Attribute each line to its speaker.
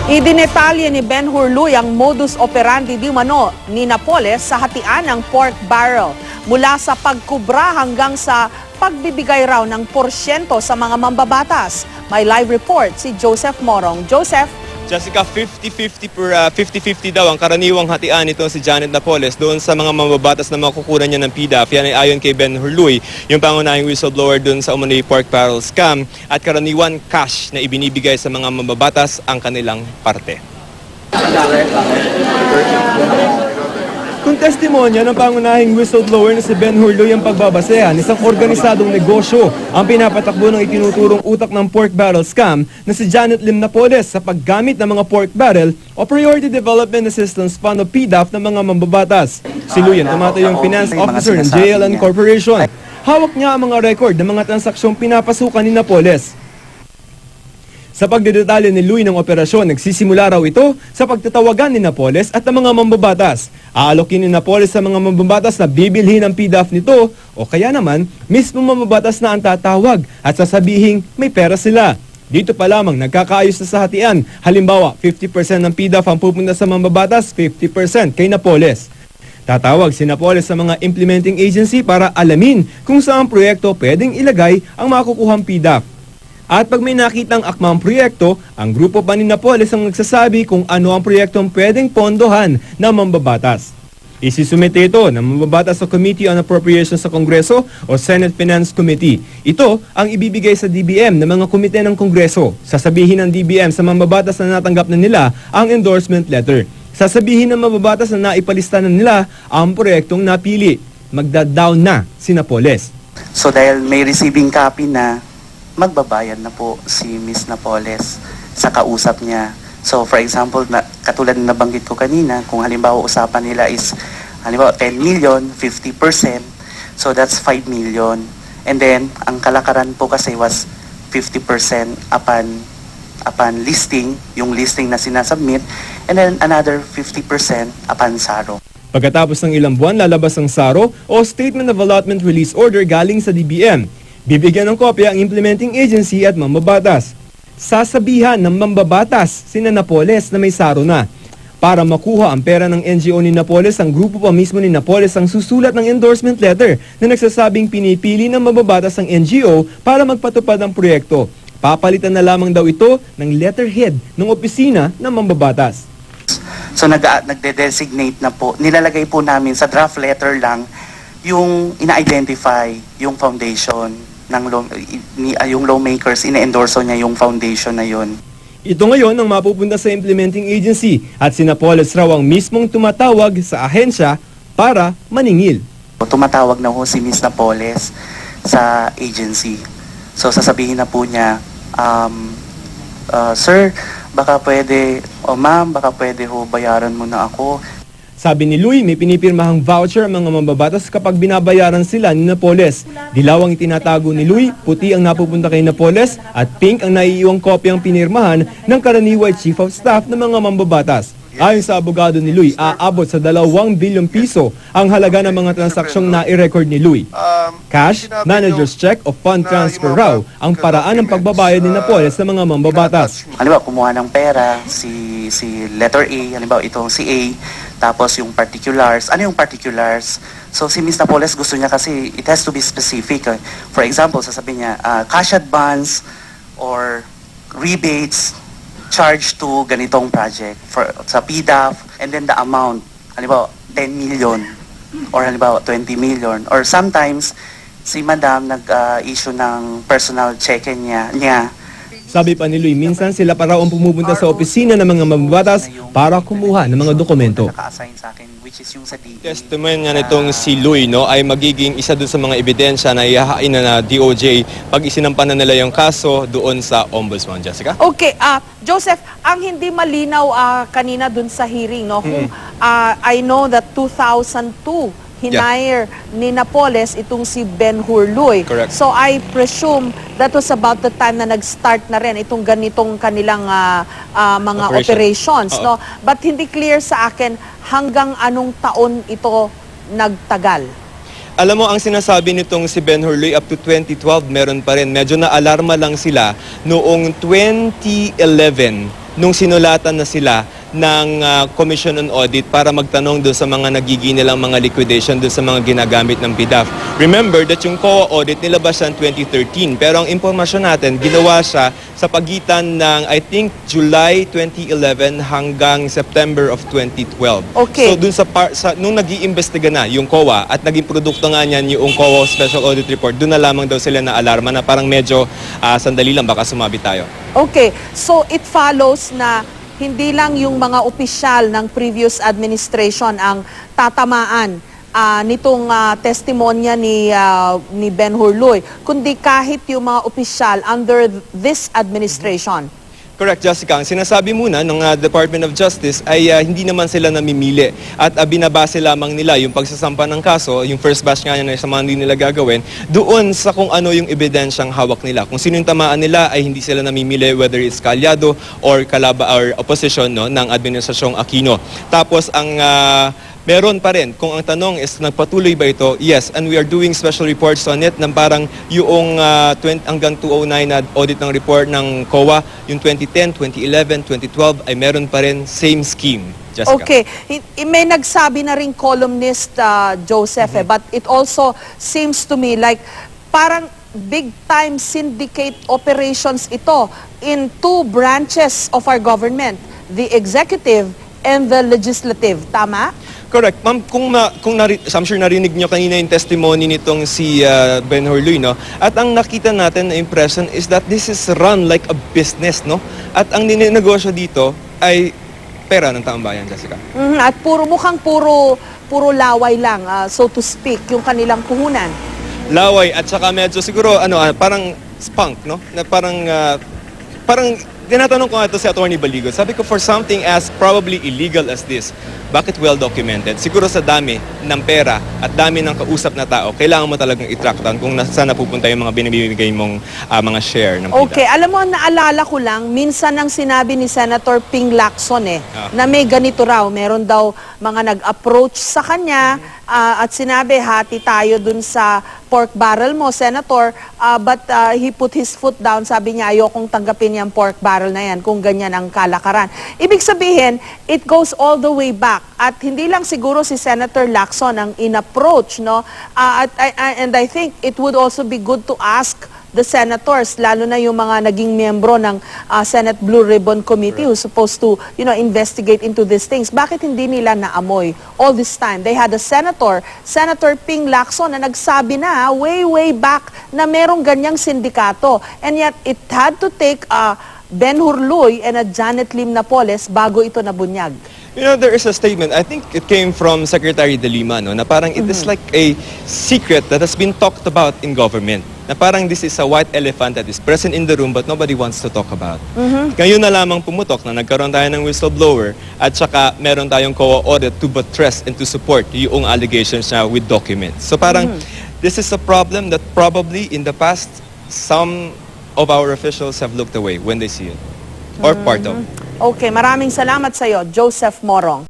Speaker 1: Idinetalye ni Ben Hurluy ang modus operandi di umano ni Napoles sa hatian ng pork barrel mula sa pagkubra hanggang sa pagbibigay raw ng porsyento sa mga mambabatas. May live report si Joseph Morong. Joseph?
Speaker 2: Jessica, 50-50 daw ang karaniwang hatian nito si Janet Napoles doon sa mga mambabatas na makukuha niya ng PDAF. Yan ay ayon kay Ben Hurluy, yung pangunahing whistleblower doon sa umano'y pork barrel scam, at karaniwan cash na ibinibigay sa mga mambabatas ang kanilang parte. Kung testimonya ng pangunahing whistleblower na si Ben Hurluy ang pagbabasehan, isang organisadong negosyo ang pinapatakbo ng itinuturong utak ng pork barrel scam na si Janet Lim Napoles sa paggamit ng mga pork barrel o Priority Development Assistance Fund o PDAF ng mga mambabatas. Si Luy ang tumatayong finance officer ng JLN Corporation. Hawak niya ang mga record ng mga transaksyong pinapasukan ni Napoles. Sa pagdedetalye ni Luy ng operasyon, nagsisimula raw ito sa pagtatawagan ni Napoles at ng mga mambabatas. Aalokin ni Napoles sa mga mambabatas na bibilhin ang PDAF nito o kaya naman mismo mambabatas na ang tatawag at sasabihing may pera sila. Dito pa lamang nagkakaayos na sa hatian. Halimbawa, 50% ng PDAF ang pupunta sa mambabatas, 50% kay Napoles. Tatawag si Napoles sa mga implementing agency para alamin kung saan proyekto pwedeng ilagay ang makukuhang PDAF. At pag may nakitang akmang proyekto, ang grupo pa ni Napoles ang nagsasabi kung ano ang proyektong pwedeng pondohan ng mambabatas. Isisumite ito ng mambabatas sa Committee on Appropriations sa Kongreso o Senate Finance Committee. Ito ang ibibigay sa DBM ng mga komite ng Kongreso. Sasabihin ng DBM sa mambabatas na natanggap na nila ang endorsement letter. Sasabihin ng mambabatas na naipalista na nila ang proyektong napili. Magda-down na si Napoles.
Speaker 3: So dahil may receiving copy na, magbabayad na po si Miss Napoles sa kausap niya. So for example, katulad na nabanggit ko kanina, kung halimbawa usapan nila is halimbawa 10 million, 50%, so that's 5 million. And then, ang kalakaran po kasi was 50% upon listing, yung listing na sinasubmit, and then another 50% upon SARO.
Speaker 2: Pagkatapos ng ilang buwan, lalabas ang SARO o Statement of Allotment Release Order galing sa DBM. Bibigyan ng kopya ang implementing agency at mambabatas. Sasabihan ng mambabatas sina Napoles na may SARO na. Para makuha ang pera ng NGO ni Napoles, ang grupo pa mismo ni Napoles ang susulat ng endorsement letter na nagsasabing pinipili ng mambabatas ang NGO para magpatupad ng proyekto. Papalitan na lamang daw ito ng letterhead ng opisina ng mambabatas.
Speaker 3: So nagde-designate na po, nilalagay po namin sa draft letter lang yung ina-identify yung foundation ng yung lawmakers, ina-endorso niya yung foundation na yun.
Speaker 2: Ito ngayon ang mapupunta sa implementing agency at si Napoles raw ang mismong tumatawag sa ahensya para maningil.
Speaker 3: Tumatawag na ho si Miss Napoles sa agency. So sasabihin na po niya, sir, baka pwede, o ma'am, baka pwede ho bayaran mo na ako.
Speaker 2: Sabi ni Luy, may pinipirmahang voucher ang mga mambabatas kapag binabayaran sila ni Napoles. Dilaw ang itinatago ni Luy, puti ang napupunta kay Napoles at pink ang naiiwang kopyang pinirmahan ng karaniwang Chief of Staff ng mga mambabatas. Ayon sa abogado ni Luy, aabot sa 2 bilyong piso ang halaga ng mga transaksyong nai-record ni Luy. Cash, manager's check o fund transfer raw ang paraan ng pagbabayad ni Napoles sa mga mambabatas.
Speaker 3: Halimbawa, kumuha ng pera, si letter A, halimbawa itong si A, tapos yung particulars. Ano yung particulars? So si Ms. Napoles gusto niya kasi it has to be specific. For example, sasabihin niya, cash advance or rebates charged to ganitong project sa PDAF, and then the amount, halimbawa 10 million or halimbawa 20 million. Or sometimes, si Madam nag-issue ng personal check niya.
Speaker 2: Sabi pa ni Luy, minsan sila pa raw ang pumupunta sa opisina ng mga mambabatas para kumuha ng mga dokumento. Testament nga nitong si Luy, no, ay magiging isa dun sa mga ebidensya na ihahain na DOJ pag isinampan na nila yung kaso doon sa Ombudsman. Jessica?
Speaker 1: Okay, Joseph, ang hindi malinaw kanina dun sa hearing, no, kung I know that 2002 hinire ni Napoles itong si Ben Hurluy.
Speaker 2: Correct.
Speaker 1: So I presume that was about the time na nag-start na rin itong ganitong kanilang mga operations. No? But hindi clear sa akin hanggang anong taon ito nagtagal.
Speaker 2: Alam mo, ang sinasabi nitong si Ben Hurluy up to 2012 meron pa rin. Medyo na-alarma lang sila noong 2011 nung sinulatan na sila ng Commission on Audit para magtanong doon sa mga nagiging nilang mga liquidation doon sa mga ginagamit ng PDAF. Remember that yung COA audit nilabas siya 2013, pero ang impormasyon natin, ginawa siya sa pagitan ng, I think, July 2011 hanggang September of 2012.
Speaker 1: Okay.
Speaker 2: So dun nung nag-iimbestiga na yung COA at naging produkto nga niyan yung COA Special Audit Report, doon na lamang daw sila na alarma na parang medyo sandali lang, baka sumabi tayo.
Speaker 1: Okay, so it follows na hindi lang yung mga opisyal ng previous administration ang tatamaan nitong testimonya ni Ben Hurluy, kundi kahit yung mga opisyal under this administration.
Speaker 2: Correct, Jessica. Ang sinasabi muna ng Department of Justice ay hindi naman sila namimili at binabase lamang nila yung pagsasampa ng kaso, yung first batch nga na sa mga hindi nila gagawin, doon sa kung ano yung ebidensyang hawak nila. Kung sino yung tamaan nila ay hindi sila namimili, whether it's kalyado or opposition ng Administrasyong Aquino. Tapos ang meron pa rin. Kung ang tanong is nagpatuloy ba ito? Yes, and we are doing special reports on it ng parang yung hanggang 2009 na audit ng report ng COA, yung 2010, 2011, 2012 ay meron pa rin same scheme. Jessica.
Speaker 1: Okay, may nagsabi na rin columnist Joseph, but it also seems to me like parang big time syndicate operations ito in two branches of our government, the executive and the legislative. Tama?
Speaker 2: Correct. Ma'am, I'm sure narinig nyo kanina yung testimony nitong si Ben Hurluy, no? At ang nakita natin na impression is that this is run like a business, no? At ang ninegosyo dito ay pera ng taong bayan, Jessica.
Speaker 1: At mukhang puro laway lang, so to speak, yung kanilang puhunan.
Speaker 2: Laway at saka medyo siguro parang spunk, no? Na parang tinatanong ko nga ito si Attorney Baligo. Sabi ko, for something as probably illegal as this, bakit well documented? Siguro sa dami ng pera at dami ng kausap na tao, kailangan mo talagang i-tracktan kung saan napupunta yung mga binibigay mong mga share ng PDAF.
Speaker 1: Okay, alam mo, naalala ko lang, minsan nang sinabi ni Senator Ping Lacson na may ganito raw, meron daw mga nag-approach sa kanya at sinabi, hati tayo dun sa pork barrel mo, Senator, but he put his foot down, sabi niya, ayokong tanggapin yung pork barrel na yan kung ganyan ang kalakaran. Ibig sabihin, it goes all the way back. At hindi lang siguro si Senator Lacson ang in-approach, no? And I think it would also be good to ask the senators, lalo na yung mga naging miyembro ng Senate Blue Ribbon Committee who's supposed to, investigate into these things. Bakit hindi nila naamoy all this time? They had a senator, Senator Ping Lacson, na nagsabi na way back na merong ganyang sindikato. And yet, it had to take Ben Hurluy and Janet Lim Napoles bago ito nabunyag.
Speaker 2: There is a statement, I think it came from Secretary De Lima, no, na parang it is like a secret that has been talked about in government. Na parang this is a white elephant that is present in the room but nobody wants to talk about. Ngayon na lamang pumutok na nagkaroon tayo ng whistleblower at saka meron tayong COA audit to buttress and to support yung allegations niya with documents. So parang this is a problem that probably in the past some of our officials have looked away when they see it. Or part of.
Speaker 1: Okay, maraming salamat sa iyo, Joseph Morong.